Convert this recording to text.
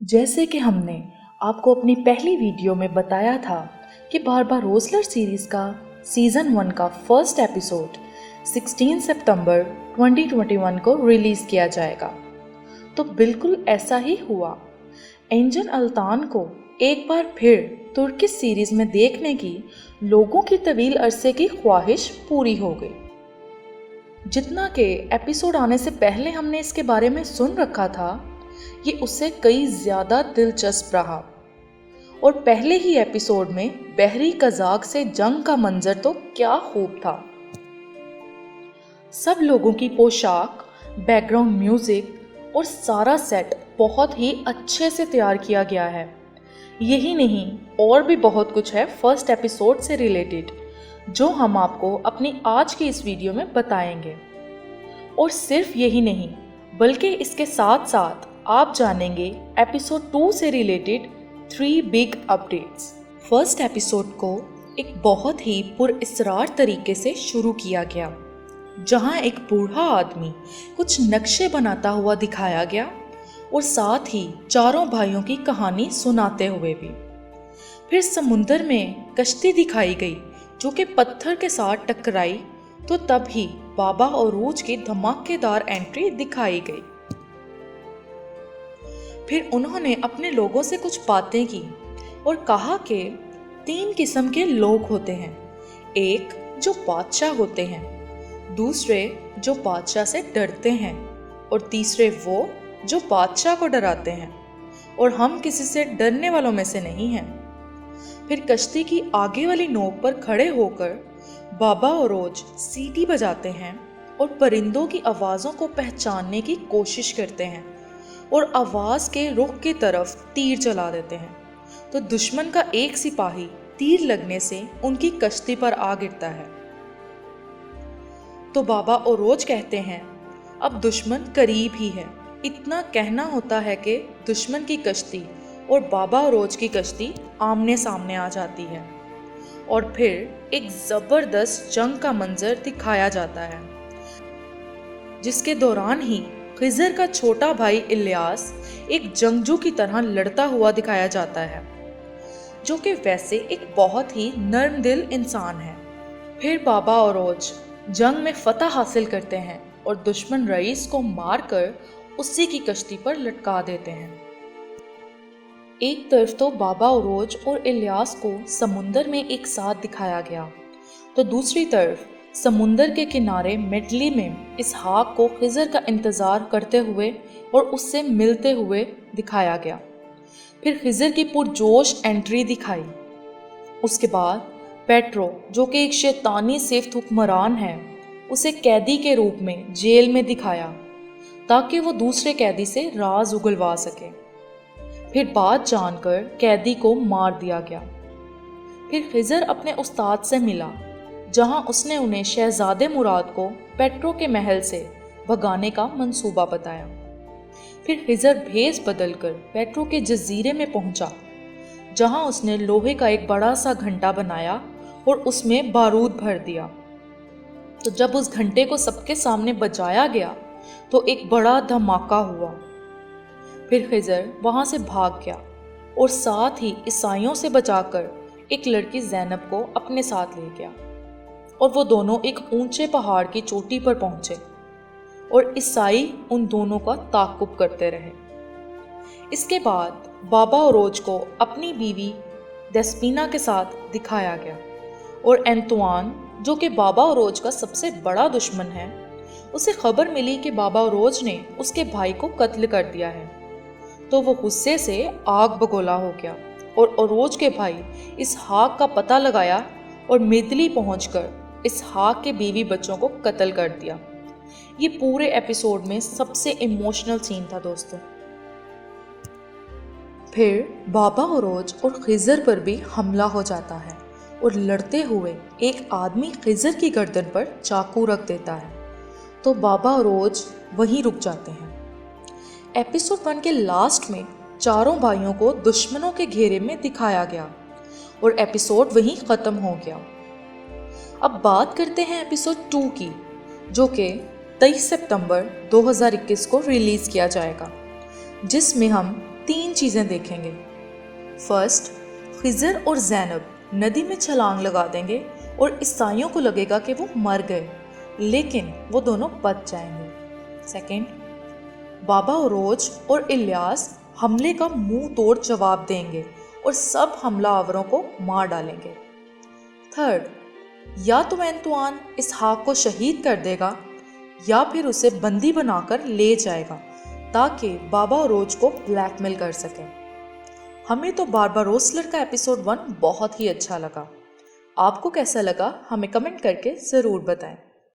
जैसे कि हमने आपको अपनी पहली वीडियो में बताया था कि बारबारोसलर सीरीज का सीजन 1 का फर्स्ट एपिसोड 16 सितंबर 2021 को रिलीज किया जाएगा, तो बिल्कुल ऐसा ही हुआ। एंजन अल्तान को एक बार फिर तुर्की सीरीज में देखने की लोगों की तवील अरसे की ख्वाहिश पूरी हो गई। जितना कि एपिसोड आने से पहले हमने इसके बारे में सुन रखा था, ये उससे कई ज़्यादा दिलचस्प रहा। और पहले ही एपिसोड में बहरी कज़ाक से जंग का मंजर तो क्या खूब था। सब लोगों की पोशाक, बैकग्राउंड म्यूजिक और सारा सेट बहुत ही अच्छे से तैयार किया गया है। यही नहीं, और भी बहुत कुछ है फर्स्ट एपिसोड से रिलेटेड, जो हम आपको अपनी आज की इस वीडियो में बताएंगे। और सिर्फ यही नहीं, बल्कि इसके साथ साथ आप जानेंगे एपिसोड 2 से related 3 big updates. First episode को एक बहुत ही पुरअसरार तरीके से शुरू किया गया, जहां एक बूढ़ा आदमी कुछ नक्शे बनाता हुआ दिखाया गया और साथ ही चारों भाइयों की कहानी सुनाते हुए भी। फिर समुंदर में कश्ती दिखाई गई जो कि पत्थर के साथ टकराई, तो तब ही बाबा औरूज की धमाकेदार एंट्री दिखाई गई। फिर उन्होंने अपने लोगों से कुछ बातें की और कहा कि 3 किस्म के लोग होते हैं। एक जो बादशाह होते हैं, दूसरे जो बादशाह से डरते हैं, और तीसरे वो जो बादशाह को डराते हैं, और हम किसी से डरने वालों में से नहीं हैं। फिर कश्ती की आगे वाली नोक पर खड़े होकर बाबा औरोज सीटी बजाते हैं और परिंदों की आवाज़ों को पहचानने की कोशिश करते हैं और आवाज़ के रुख की तरफ तीर चला देते हैं, तो दुश्मन का एक सिपाही तीर लगने से उनकी कश्ती पर आ गिरता है। तो बाबा औरोज कहते हैं अब दुश्मन करीब ही है। इतना कहना होता है कि दुश्मन की कश्ती और बाबा औरोज की कश्ती आमने सामने आ जाती है और फिर एक ज़बरदस्त जंग का मंजर दिखाया जाता है, जिसके दौरान ही खिज़र का छोटा भाई इलियास एक जंगजू की तरह लड़ता हुआ दिखाया जाता है, जो कि वैसे एक बहुत ही नर्म दिल इंसान है। फिर बाबा औरोज जंग में फतह हासिल करते हैं और दुश्मन रईस को मारकर उसी की कश्ती पर लटका देते हैं। एक तरफ तो बाबा औरोज और इलियास को समुंदर में एक साथ दिखाया गया, तो दूसरी तरफ समुंदर के किनारे मेटली में इसहाक को खिज़र का इंतज़ार करते हुए और उससे मिलते हुए दिखाया गया। फिर खिज़र की पुरजोश एंट्री दिखाई। उसके बाद पेट्रो, जो कि एक शैतानी सिफ्त हुक्मरान है, उसे कैदी के रूप में जेल में दिखाया ताकि वो दूसरे कैदी से राज उगलवा सके। फिर बात जानकर कैदी को मार दिया गया। फिर खिज़र अपने उस्ताद से मिला, जहां उसने उन्हें शहजादे मुराद को पेट्रो के महल से भगाने का मंसूबा बताया। फिर खिज़र भेस बदलकर पेट्रो के जजीरे में पहुंचा, जहां उसने लोहे का एक बड़ा सा घंटा बनाया और उसमें बारूद भर दिया। तो जब उस घंटे को सबके सामने बजाया गया तो एक बड़ा धमाका हुआ। फिर खिज़र वहां से भाग गया और साथ ही ईसाइयों से बचाकर एक लड़की ज़ैनब को अपने साथ ले गया, और वो दोनों एक ऊंचे पहाड़ की चोटी पर पहुंचे और ईसाई उन दोनों का ताक़ुब करते रहे। इसके बाद बाबा औरोज को अपनी बीवी देस्पीना के साथ दिखाया गया, और एंतुआन, जो कि बाबा औरोज का सबसे बड़ा दुश्मन है, उसे खबर मिली कि बाबा औरोज ने उसके भाई को कत्ल कर दिया है, तो वो गुस्से से आग बगोला हो गया और औरोज के भाई इसहाक का पता लगाया और मिदली पहुंचकर इसहाक के बीवी बच्चों को कत्ल कर दिया। ये पूरे एपिसोड में सबसे इमोशनल सीन था दोस्तों। फिर बाबा औरोज और खिज़र पर भी हमला हो जाता है और लड़ते हुए एक आदमी खिज़र की गर्दन पर चाकू रख देता है, तो बाबा औरोज वहीं रुक जाते हैं। एपिसोड 1 के लास्ट में चारों भाइयों को दुश्मनों के घेरे में दिखाया गया और एपिसोड वहीं ख़त्म हो गया। अब बात करते हैं एपिसोड 2 की, जो कि 23 सितंबर 2021 को रिलीज़ किया जाएगा, जिसमें हम 3 چیزیں دیکھیں گے۔ فرسٹ، خضر اور زینب ندی میں چھلانگ لگا دیں گے اور عیسائیوں کو لگے گا کہ وہ مر گئے، لیکن وہ دونوں بچ جائیں گے۔ سیکنڈ، بابا اروج اور الیاس حملے کا منہ توڑ جواب دیں گے اور سب حملہ آوروں کو مار ڈالیں گے۔ تھرڈ، یا تو انطوان اسحاق کو شہید کر دے گا یا پھر اسے بندی بنا کر لے جائے گا تاکہ بابا اروج کو بلیک میل کر سکے۔ ہمیں تو بارباروسلر کا ایپیسوڈ 1 بہت ہی اچھا لگا۔ آپ کو کیسا لگا ہمیں کمنٹ کر کے ضرور بتائیں۔